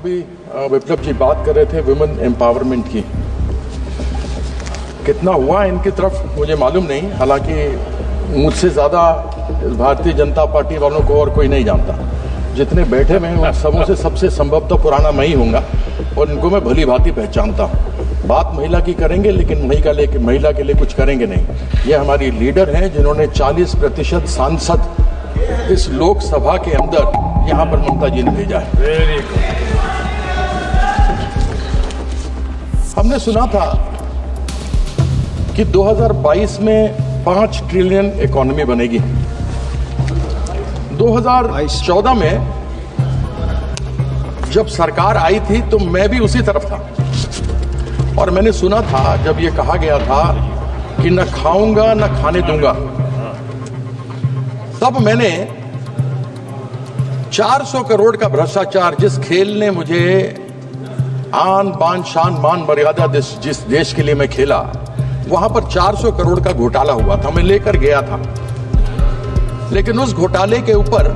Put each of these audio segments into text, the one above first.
अभी विप्लव जी बात कर रहे थे वुमेन एम्पावरमेंट की। कितना हुआ इनकी तरफ मुझे मालूम नहीं, हालांकि मुझसे ज़्यादा भारतीय जनता पार्टी वालों को और कोई नहीं जानता। जितने बैठे हुए हैं उन सबों से सबसे संभवतः पुराना मैं ही होऊंगा और इनको मैं भली भांति पहचानता हूँ। बात महिला की करेंगे लेकिन महिला के लिए कुछ करेंगे नहीं। ये हमारी लीडर हैं जिन्होंने 40% सांसद इस लोकसभा के अंदर यहाँ पर ममता जी ने भेजा है। Very good. हमने सुना था कि 2022 में 5 ट्रिलियन इकोनॉमी बनेगी। 2014 में जब सरकार आई थी तो मैं भी उसी तरफ था और मैंने सुना था जब ये कहा गया था कि न खाऊंगा न खाने दूंगा, तब मैंने 400 करोड़ का भ्रष्टाचार जिस खेल ने मुझे आन बान शान मान मर्यादा जिस देश के लिए मैं खेला, वहां पर 400 करोड़ का घोटाला हुआ था, मैं लेकर गया था। लेकिन उस घोटाले के ऊपर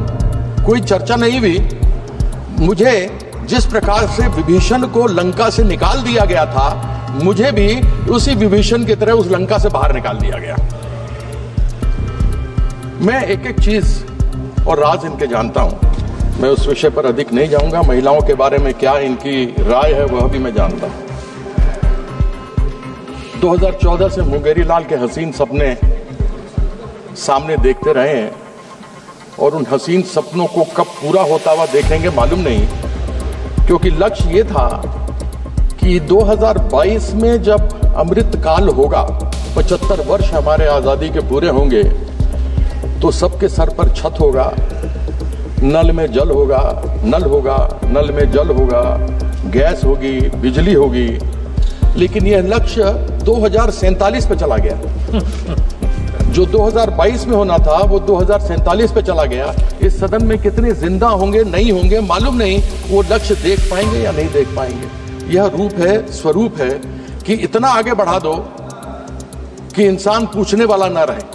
कोई चर्चा नहीं हुई। मुझे जिस प्रकार से विभीषण को लंका से निकाल दिया गया था, मुझे भी उसी विभीषण की तरह उस लंका से बाहर निकाल दिया गया। मैं एक एक चीज और राज इनके जानता हूं। मैं उस विषय पर अधिक नहीं जाऊंगा। महिलाओं के बारे में क्या इनकी राय है वह भी मैं जानता हूं। 2014 से मुंगेरी लाल के हसीन सपने सामने देखते रहे हैं और उन हसीन सपनों को कब पूरा होता हुआ देखेंगे मालूम नहीं, क्योंकि लक्ष्य ये था कि 2022 में जब अमृत काल होगा, 75 वर्ष हमारे आज़ादी के पूरे होंगे, तो सबके सर पर छत होगा, नल में जल होगा, नल में जल होगा, गैस होगी, बिजली होगी। लेकिन यह लक्ष्य 2047 पे चला गया। जो 2022 में होना था वो 2047 पे चला गया। इस सदन में कितने जिंदा होंगे नहीं होंगे मालूम नहीं, वो लक्ष्य देख पाएंगे या नहीं देख पाएंगे। यह रूप है, स्वरूप है कि इतना आगे बढ़ा दो कि इंसान पूछने वाला ना रहे।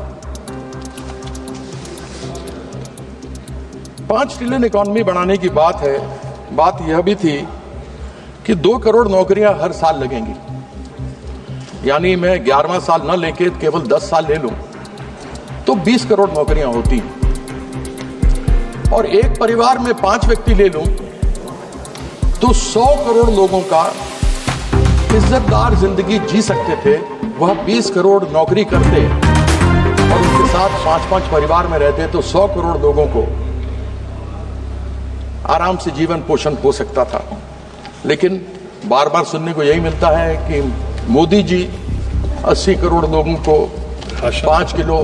5 ट्रिलियन इकोनॉमी बढ़ाने की बात है। बात यह भी थी कि 2 करोड़ नौकरियां हर साल लगेंगी। यानी मैं 11वां साल न लेके केवल 10 साल ले लूं तो 20 करोड़ नौकरियां होती। और एक परिवार में 5 व्यक्ति ले लूं तो 100 करोड़ लोगों का इज्जतदार जिंदगी जी सकते थे। वह 20 करोड़ नौकरी करते और उनके साथ 5-5 परिवार में रहते तो 100 करोड़ लोगों को आराम से जीवन पोषण हो सकता था। लेकिन बार बार सुनने को यही मिलता है कि मोदी जी 80 करोड़ लोगों को 5 किलो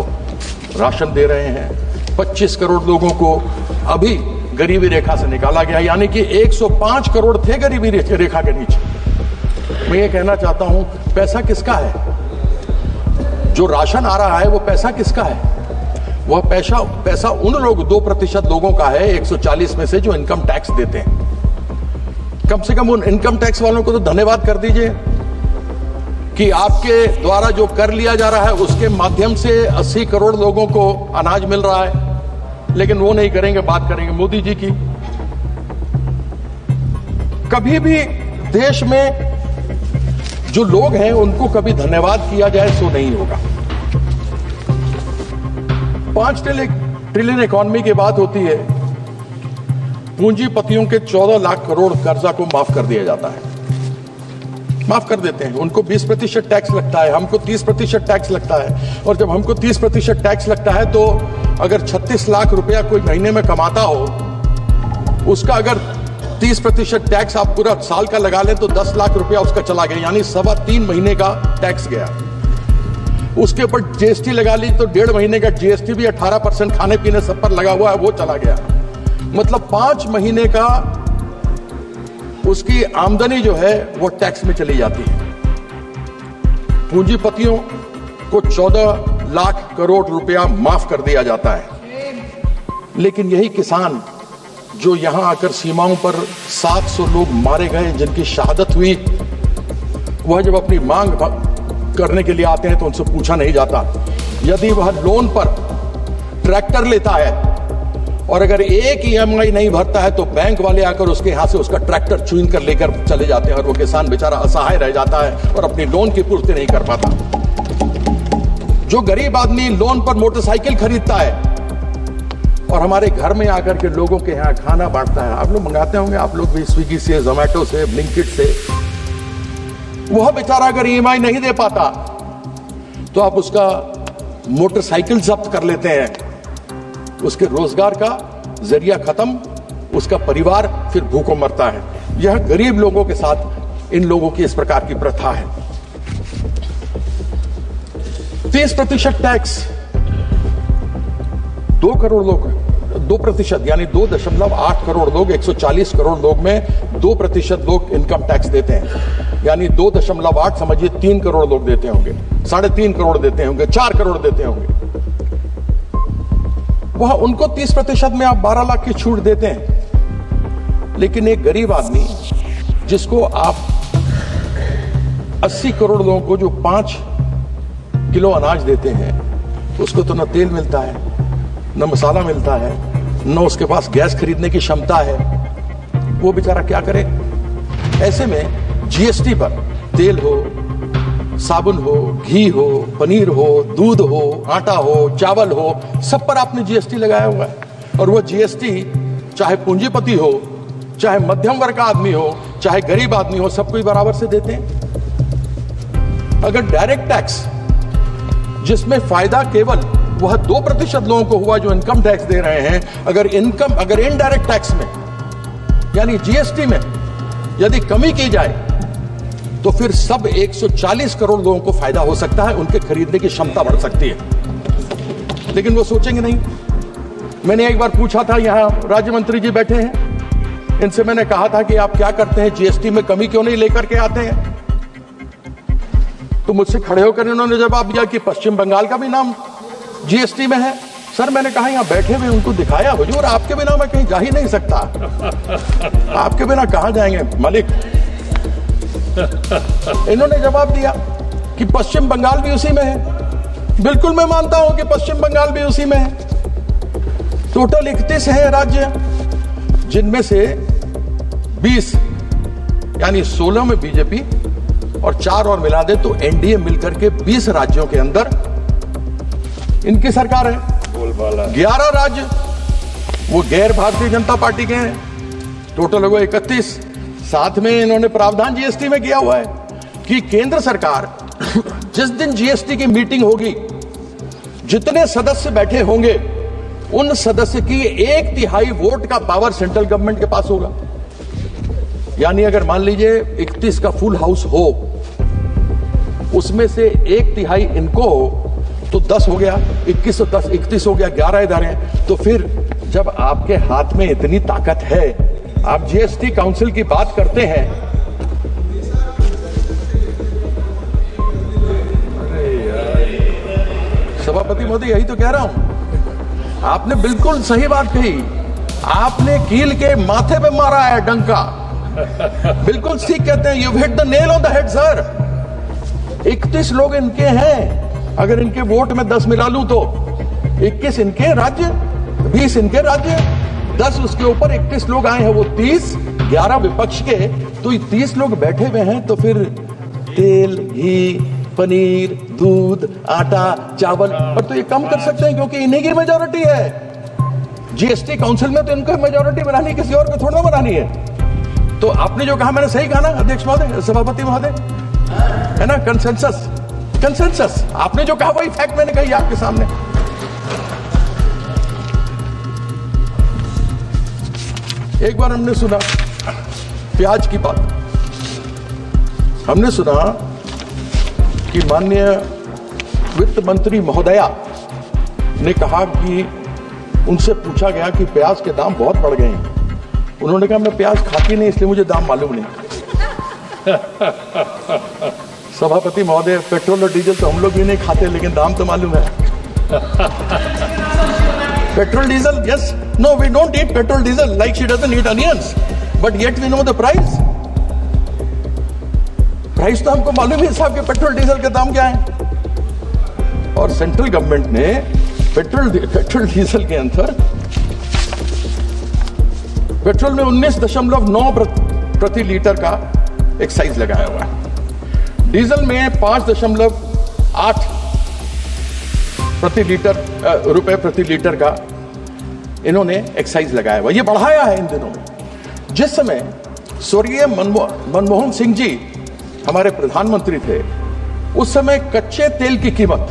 राशन दे रहे हैं, 25 करोड़ लोगों को अभी गरीबी रेखा से निकाला गया, यानी कि 105 करोड़ थे गरीबी रेखा के नीचे। मैं ये कहना चाहता हूं, पैसा किसका है? जो राशन आ रहा है वो पैसा किसका है? वह पैसा उन लोग 2% लोगों का है 140 में से जो इनकम टैक्स देते हैं। कम से कम उन इनकम टैक्स वालों को तो धन्यवाद कर दीजिए कि आपके द्वारा जो कर लिया जा रहा है उसके माध्यम से 80 करोड़ लोगों को अनाज मिल रहा है। लेकिन वो नहीं करेंगे, बात करेंगे मोदी जी की। कभी भी देश में जो लोग हैं उनको कभी धन्यवाद किया जाए सो नहीं होगा। 5 ट्रिलियन इकोनॉमी की बात होती है, पूंजीपतियों के 14 लाख करोड़ कर्जा को माफ कर दिया जाता है। माफ कर देते हैं। उनको 20% टैक्स लगता है, हमको 30% टैक्स लगता है। और जब हमको 30% टैक्स लगता है तो अगर 36 लाख रुपया कोई महीने में कमाता हो, उसका अगर 30% टैक्स आप पूरा साल का लगा लें तो 10 लाख रुपया उसका चला गया, यानी 3.25 महीने का टैक्स गया। उसके ऊपर जीएसटी लगा ली तो 1.5 महीने का जीएसटी भी 18% खाने पीने सब पर लगा हुआ है, वो चला गया। मतलब 5 महीने का उसकी आमदनी जो है वो टैक्स में चली जाती है। पूंजीपतियों को 14 लाख करोड़ रुपया माफ कर दिया जाता है। लेकिन यही किसान जो यहां आकर सीमाओं पर 700 लोग मारे गए, जिनकी शहादत हुई, वह जब अपनी मांग करने के लिए आते हैं तो उनसे पूछा नहीं जाता। यदि वह लोन पर ट्रैक्टर लेता है और अगर एक EMI नहीं भरता है तो बैंक वाले आकर उसके यहां से उसका ट्रैक्टर छीन कर लेकर चले जाते हैं और वो किसान बेचारा असहाय रह जाता है और अपनी लोन की पूर्ति नहीं कर पाता। जो गरीब आदमी लोन पर मोटरसाइकिल खरीदता है और हमारे घर में आकर के लोगों के यहाँ खाना बांटता है, आप लोग मंगाते होंगे, आप लोग भी स्विगी से, जोमेटो से, ब्लिंकिट से, वह बेचारा अगर EMI नहीं दे पाता तो आप उसका मोटरसाइकिल जब्त कर लेते हैं, उसके रोजगार का जरिया खत्म, उसका परिवार फिर भूखों मरता है। यह गरीब लोगों के साथ इन लोगों की इस प्रकार की प्रथा है। 30% टैक्स, 2 करोड़ लोग, 2% यानी 2.8 करोड़ लोग, 140 करोड़ लोग में 2% लोग इनकम टैक्स देते हैं, यानी 2.8 समझिए 3 करोड़ लोग देते होंगे, 3.5 करोड़ देते होंगे, 4 करोड़ देते होंगे। वह उनको 30% में आप 12 लाख की छूट देते हैं, लेकिन एक गरीब आदमी जिसको आप 80 करोड़ लोगों को जो 5 किलो अनाज देते हैं, उसको तो न तेल मिलता है, न मसाला मिलता है, न उसके पास गैस खरीदने की क्षमता है, वो बेचारा क्या करे। ऐसे में GST पर तेल हो, साबुन हो, घी हो, पनीर हो, दूध हो, आटा हो, चावल हो, सब पर आपने GST लगाया हुआ है। और वो GST चाहे पूंजीपति हो, चाहे मध्यम वर्ग का आदमी हो, चाहे गरीब आदमी हो, सबको ही बराबर से देते हैं। अगर डायरेक्ट टैक्स जिसमें फायदा केवल वह 2% लोगों को हुआ जो इनकम टैक्स दे रहे हैं, अगर इनडायरेक्ट टैक्स में यानी GST में यदि कमी की जाए तो फिर सब 140 करोड़ लोगों को फायदा हो सकता है, उनके खरीदने की क्षमता बढ़ सकती है। लेकिन वो सोचेंगे नहीं। मैंने एक बार पूछा था, यहां राज्य मंत्री जी बैठे हैं, इनसे मैंने कहा था कि आप क्या करते हैं, GST में कमी क्यों नहीं लेकर के आते हैं? तो मुझसे खड़े होकर इन्होंने जवाब दिया कि पश्चिम बंगाल का भी नाम GST में है। सर मैंने कहा यहां बैठे हुए उनको दिखाया, हुजूर आपके बिना मैं कहीं जा ही नहीं सकता। आपके बिना कहां जाएंगे मालिक? इन्होंने जवाब दिया कि पश्चिम बंगाल भी उसी में है। बिल्कुल मैं मानता हूं कि पश्चिम बंगाल भी उसी में है। टोटल 31 है राज्य, जिनमें से 20 यानी 16 में बीजेपी और 4 और मिला दे तो NDA मिलकर के 20 राज्यों के अंदर इनकी सरकार है। 11 राज्य वो गैर भारतीय जनता पार्टी के हैं, टोटल हो 31। साथ में इन्होंने प्रावधान GST में किया हुआ है कि केंद्र सरकार जिस दिन GST की मीटिंग होगी, जितने सदस्य बैठे होंगे उन सदस्य की 1/3 वोट का पावर सेंट्रल गवर्नमेंट के पास होगा। यानी अगर मान लीजिए 31 का फुल हाउस हो, उसमें से 1/3 इनको तो 10 हो गया, 21 तो 10, 31 हो गया, 11 इधर हैं। तो फिर जब आपके हाथ में इतनी ताकत है, आप GST काउंसिल की बात करते हैं, सभापति महोदय यही तो कह रहा हूं, आपने बिल्कुल सही बात कही। आपने कील के माथे पे मारा है डंका, बिल्कुल ठीक कहते हैं, you hit the nail on the head sir. 31 लोग इनके हैं, अगर इनके वोट में 10 मिला लूं तो 21 इनके राज्य, 20 इनके राज्य, 10 उसके ऊपर 31 लोग आए हैं, वो 30, 11 विपक्ष के, तो 30 लोग बैठे हुए हैं। तो फिर तेल, घी, पनीर, दूध, आटा, चावल पर तो ये कम कर सकते हैं क्योंकि इन्हीं की मेजोरिटी है। GST काउंसिल में तो इनको मेजोरिटी बनानी है, किसी और को थोड़ा बनानी है। तो आपने जो कहा मैंने सही कहा ना अध्यक्ष महोदय, सभापति महोदय, है ना? कंसेंसस, कंसेंसस, आपने जो कहा वही फैक्ट मैंने कही आपके सामने। एक बार हमने सुना प्याज की बात, हमने सुना कि माननीय वित्त मंत्री महोदया ने कहा कि उनसे पूछा गया कि प्याज के दाम बहुत बढ़ गए हैं। उन्होंने कहा मैं प्याज खाती नहीं इसलिए मुझे दाम मालूम नहीं। सभापति महोदय, पेट्रोल और डीजल तो हम लोग भी नहीं खाते, लेकिन दाम तो मालूम है। Petrol diesel, yes, no we don't eat petrol diesel like she doesn't eat onions, but yet we know the price. Price तो हमको मालूम है साहब कि पेट्रोल डीजल के दाम क्या है। और सेंट्रल गवर्नमेंट ने पेट्रोल डीजल के अंदर पेट्रोल में 19.9 प्रति लीटर का एक्साइज लगाया हुआ है। डीजल में 5.8 रुपए प्रति लीटर का इन्होंने एक्साइज लगाया हुआ। ये बढ़ाया है इन दिनों में। जिस समय स्वर्गीय मनमोहन सिंह जी हमारे प्रधानमंत्री थे, उस समय कच्चे तेल की कीमत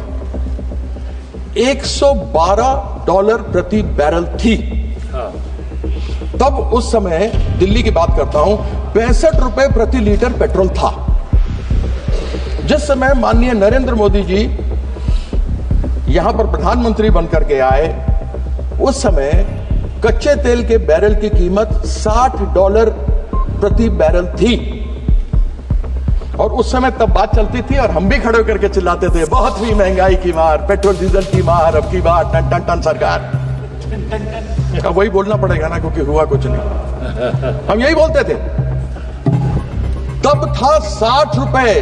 $112 प्रति बैरल थी। तब उस समय, दिल्ली की बात करता हूं, 65 रुपए प्रति लीटर पेट्रोल था। जिस समय माननीय नरेंद्र मोदी जी यहां पर प्रधानमंत्री बनकर के आए, उस समय कच्चे तेल के बैरल की कीमत $60 प्रति बैरल थी। और उस समय तब बात चलती थी और हम भी खड़े होकर के चिल्लाते थे, बहुत हुई महंगाई की मार, पेट्रोल डीजल की मार, अब की बार टन टन टन सरकार। अब वही बोलना पड़ेगा ना, क्योंकि हुआ कुछ नहीं। हम यही बोलते थे। तब था 60 रुपए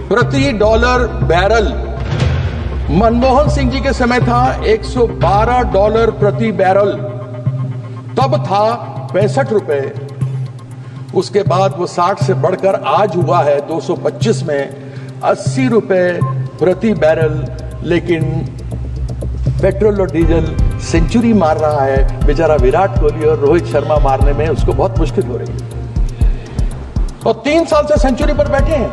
प्रति डॉलर बैरल। मनमोहन सिंह जी के समय था $112 प्रति बैरल। तब था 65 रुपए। उसके बाद वो 60 से बढ़कर आज हुआ है 225 में 80 रुपए प्रति बैरल। लेकिन पेट्रोल और डीजल सेंचुरी मार रहा है। बेचारा विराट कोहली और रोहित शर्मा मारने में उसको बहुत मुश्किल हो रही है। और 3 साल से सेंचुरी पर बैठे हैं।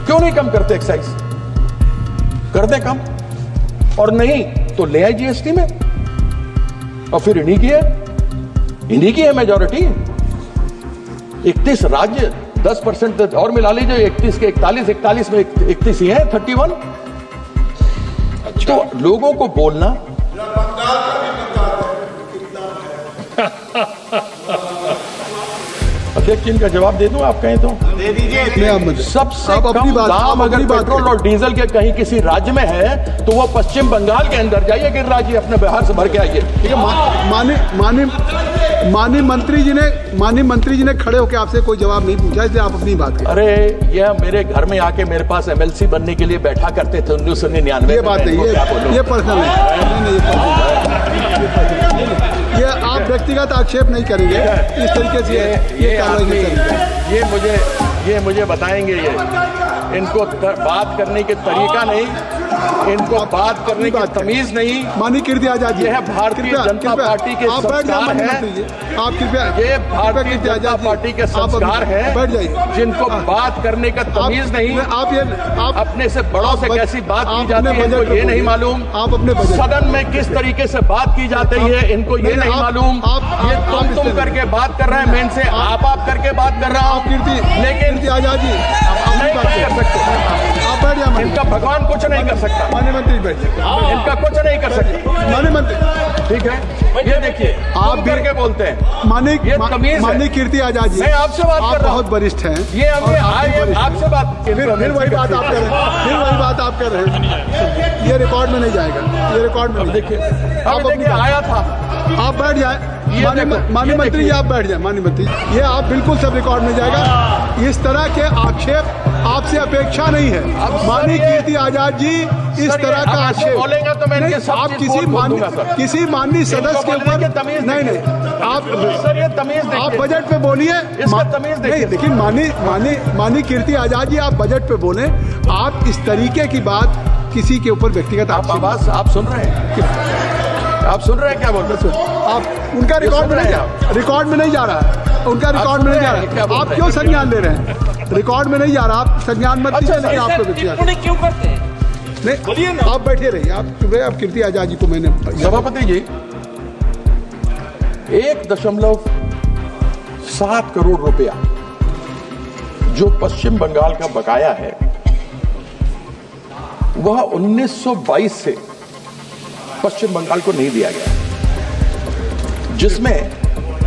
क्यों नहीं कम करते एक्साइज? कर दे कम, और नहीं तो ले आए जीएसटी में। और फिर इन्हीं की है मेजॉरिटी। 31 राज्य 10% और मिला लीजिए, 31 के 41 में 31 ही है, 31। अच्छा। तो लोगों को बोलना अध्यक्ष जी, इनका जवाब दे दूं? आप कहें तो दे दीजिए। सबसे कम दाम अगर पेट्रोल और डीजल के कहीं किसी राज्य में है तो वो पश्चिम बंगाल के अंदर जाइए, गिरिराज जी, अपने बिहार से भर के आइए। माननीय मंत्री जी ने खड़े होकर आपसे कोई जवाब नहीं पूछा, इसलिए आप अपनी बात करें। अरे यह मेरे घर में आके मेरे पास एमएलसी बनने के लिए बैठा करते थे 1999। ये बात नहीं, ये पर्सनल ये आप व्यक्तिगत आक्षेप नहीं करेंगे इस तरीके से। ये मुझे बताएंगे। ये इनको बात करने के तरीका नहीं, इनको बात करने की तमीज नहीं। माननीय कीर्ति आजाद, यह भारतीय जनता पार्टी के संस्कार हैं। आप कृपया, ये भारतीय जनता पार्टी के संस्कार हैं। बैठ जाइए। जिनको बात करने का तमीज नहीं, आप अपने से बड़ों से कैसी बात की जाती है इनको ये नहीं मालूम। आप अपने सदन में किस तरीके से बात की जाती है इनको ये नहीं मालूम। ये तुम करके बात कर रहे हैं, मैं इनसे आप करके बात कर रहा हूँ। लेकिन आजाद जी नहीं कर सकते। आप बैठ जाए। इनका भगवान कुछ नहीं कर सकता। माननीय मंत्री बैठ जाए। इनका कुछ नहीं कर सकता। माननीय मंत्री, ठीक है, ये देखिए आप करके बोलते हैं। माननीय कीर्ति आजाद जी, मैं आपसे बात कर रहा हूँ। बहुत वरिष्ठ हैं। ये आपसे बात, फिर वही बात आप कर रहे हैं। फिर वही बात आप कर रहे हैं। ये रिकॉर्ड में नहीं जाएगा। ये रिकॉर्ड में देखिए, आप देखिए आया था। आप बैठ जाए। माननीय मंत्री जी, आप बैठ जाए। माननीय मंत्री, ये आप बिल्कुल सब रिकॉर्ड में जाएगा। इस तरह के आक्षेप आपसे अपेक्षा नहीं है। माननीय कीर्ति आजाद जी, इस तरह का आक्षेप बोलेंगे तो मैं आप किसी माननीय सदस्य के ऊपर नहीं, आप सर ये तमीज आप बजट पे बोलिए। नहीं, लेकिन माननीय कीर्ति आजाद जी, आप बजट पे बोले। आप इस तरीके की बात किसी के ऊपर व्यक्तिगत आवाज आप सुन रहे हैं? आप सुन रहे हैं क्या बोल रहे हैं? आप उनका रिकॉर्ड में नहीं जा रहा। रिकॉर्ड में नहीं जा रहा। उनका रिकॉर्ड में नहीं जा रहा। आप क्यों संज्ञान ले रहे हैं? रिकॉर्ड में नहीं जा रहा। आप संज्ञान मत लीजिए। लेकिन आप क्यों करते हैं? नहीं, आप बैठे रहिए। आप कीर्ति आजाद जी को मैंने सभापति जी 1.7 करोड़ रुपया जो पश्चिम बंगाल का बकाया है, वह 1922 से पश्चिम बंगाल को नहीं दिया गया, जिसमें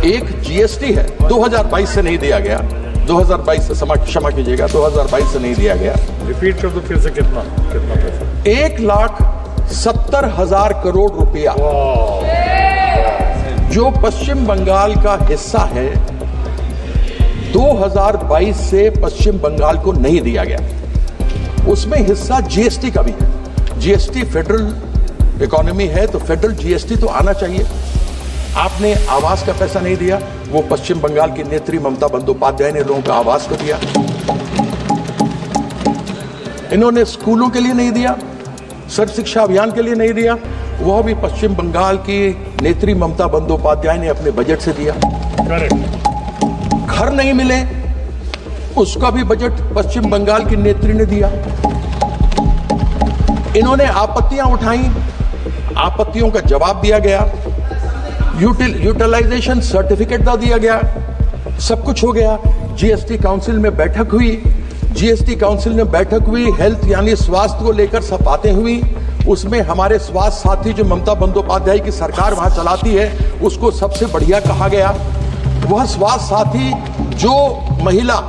एक जीएसटी है। 2022 से नहीं दिया गया। 2022 से क्षमा कीजिएगा, 2022 से नहीं दिया गया। रिपीट कर दो फिर से। कितना पैसा? 1,70,000 करोड़ रुपया जो पश्चिम बंगाल का हिस्सा है, 2022 से पश्चिम बंगाल को नहीं दिया गया। उसमें हिस्सा जीएसटी का भी है। जीएसटी फेडरल इकोनॉमी है तो फेडरल जीएसटी तो आना चाहिए। आपने आवास का पैसा नहीं दिया, वो पश्चिम बंगाल की नेत्री ममता बंदोपाध्याय ने लोगों को आवास को दिया। इन्होंने स्कूलों के लिए नहीं दिया, सर्व शिक्षा अभियान के लिए नहीं दिया, वह भी पश्चिम बंगाल की नेत्री ममता बंदोपाध्याय ने अपने बजट से दिया। करेक्ट। घर नहीं मिले, उसका भी बजट पश्चिम बंगाल की नेत्री ने दिया। इन्होंने आपत्तियां उठाई, आपत्तियों का जवाब दिया गया, यूटिलाइजेशन सर्टिफिकेट दिया गया, सब कुछ हो गया। जीएसटी काउंसिल में बैठक हुई, जीएसटी काउंसिल में बैठक हुई, हेल्थ यानी स्वास्थ्य को लेकर सब बातें हुई। उसमें हमारे स्वास्थ्य साथी जो ममता बंदोपाध्याय की सरकार वहां चलाती है, उसको सबसे बढ़िया कहा गया। वह स्वास्थ्य साथी जो महिला,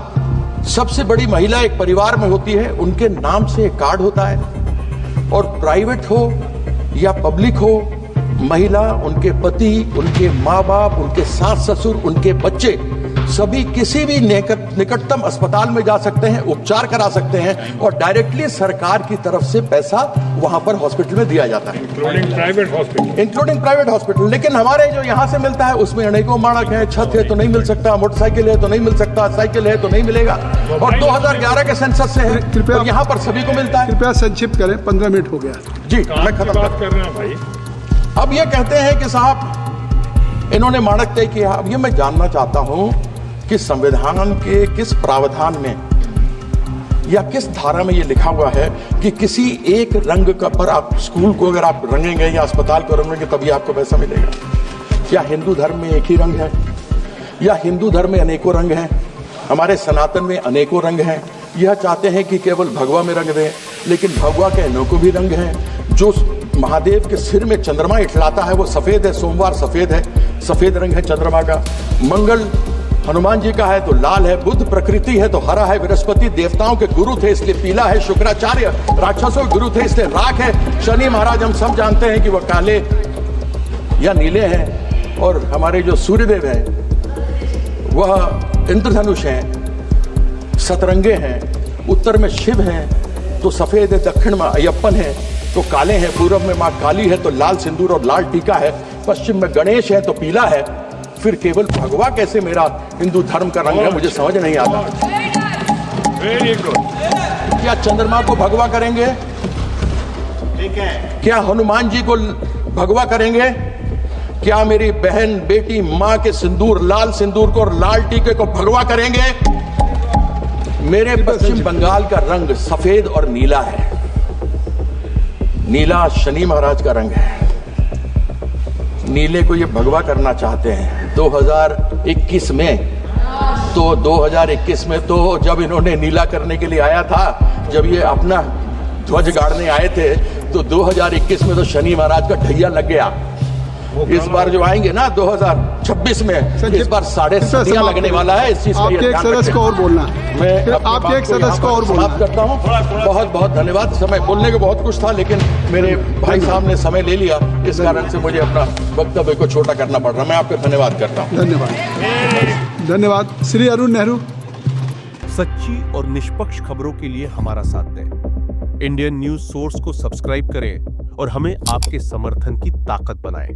सबसे बड़ी महिला एक परिवार में होती है, उनके नाम से एक कार्ड होता है, और प्राइवेट हो या पब्लिक हो, महिला, उनके पति, उनके माँ बाप, उनके सास ससुर, उनके बच्चे सभी किसी भी निकटतम अस्पताल में जा सकते हैं, उपचार करा सकते हैं, और डायरेक्टली सरकार की तरफ से पैसा वहां पर हॉस्पिटल में दिया जाता है, इंक्लूडिंग प्राइवेट हॉस्पिटल। लेकिन हमारे जो यहां से मिलता है उसमें अनेकों मानक है, छत है तो नहीं मिल सकता, मोटरसाइकिल है तो नहीं मिल सकता, साइकिल है तो नहीं मिलेगा, और 2011 के सेंसस से है, कृपया यहाँ पर सभी को मिलता है। कृपया संक्षिप्त करें, 15 मिनट हो गया। जी, मैं खत्म बात कर रहे हैं भाई। अब ये कहते हैं कि साहब इन्होंने मानक तय किया। अब ये मैं जानना चाहता हूं कि संविधान के किस प्रावधान में या किस धारा में ये लिखा हुआ है कि किसी एक रंग का पर आप स्कूल को अगर आप रंगेंगे या अस्पताल को रंगेंगे तभी आपको पैसा मिलेगा? क्या हिंदू धर्म में एक ही रंग है, या हिंदू धर्म में अनेकों रंग हैं? हमारे सनातन में अनेकों रंग हैं। यह चाहते हैं कि केवल भगवा में रंग दें, लेकिन भगवा के अनेकों भी रंग हैं। जो महादेव के सिर में चंद्रमा इठलाता है वो सफेद है, सोमवार सफेद है, सफेद रंग है चंद्रमा का। मंगल हनुमान जी का है तो लाल है, बुद्ध प्रकृति है तो हरा है, बृहस्पति देवताओं के गुरु थे इसलिए पीला है, शुक्राचार्य राक्षसों के गुरु थे इसलिए राख है, शनि महाराज हम सब जानते हैं कि वह काले या नीले हैं, और हमारे जो सूर्यदेव हैं वह इंद्रधनुष हैं, सतरंगे हैं, उत्तर में शिव हैं तो सफेद है, दक्षिण में अयप्पन है तो काले हैं, पूर्व में माँ काली है तो लाल सिंदूर और लाल टीका है, पश्चिम में गणेश है तो पीला है। फिर केवल भगवा कैसे मेरा हिंदू धर्म का रंग है, मुझे समझ नहीं आता। Very good. क्या चंद्रमा को भगवा करेंगे? ठीक है। क्या हनुमान जी को भगवा करेंगे? क्या मेरी बहन, बेटी, माँ के सिंदूर, लाल सिंदूर को और लाल टीके को भगवा करेंगे? मेरे पश्चिम बंगाल का रंग सफेद और नीला है। नीला शनि महाराज का रंग है। नीले को ये भगवा करना चाहते हैं 2021 में। तो 2021 में तो जब इन्होंने नीला करने के लिए आया था, जब ये अपना ध्वज गाड़ने आए थे, तो 2021 में तो शनि महाराज का ढैया लग गया। इस बार जो आएंगे ना 2026 में, इस बार 7.5 लगने वाला है। इस चीज का आपके एक सदस्य को और बोलना, मैं आपके एक सदस्य को और बोलना करता हूँ। बहुत बहुत धन्यवाद। समय बोलने को बहुत कुछ था, लेकिन मेरे भाई साहब ने समय ले लिया, इस कारण से मुझे अपना वक्तव्य को छोटा करना पड़ रहा। मैं आपका धन्यवाद करता हूँ। धन्यवाद। धन्यवाद। श्री अरुण नेहरू। सच्ची और निष्पक्ष खबरों के लिए हमारा साथ दें। इंडियन न्यूज सोर्स को सब्सक्राइब करें और हमें आपके समर्थन की ताकत बनाएं।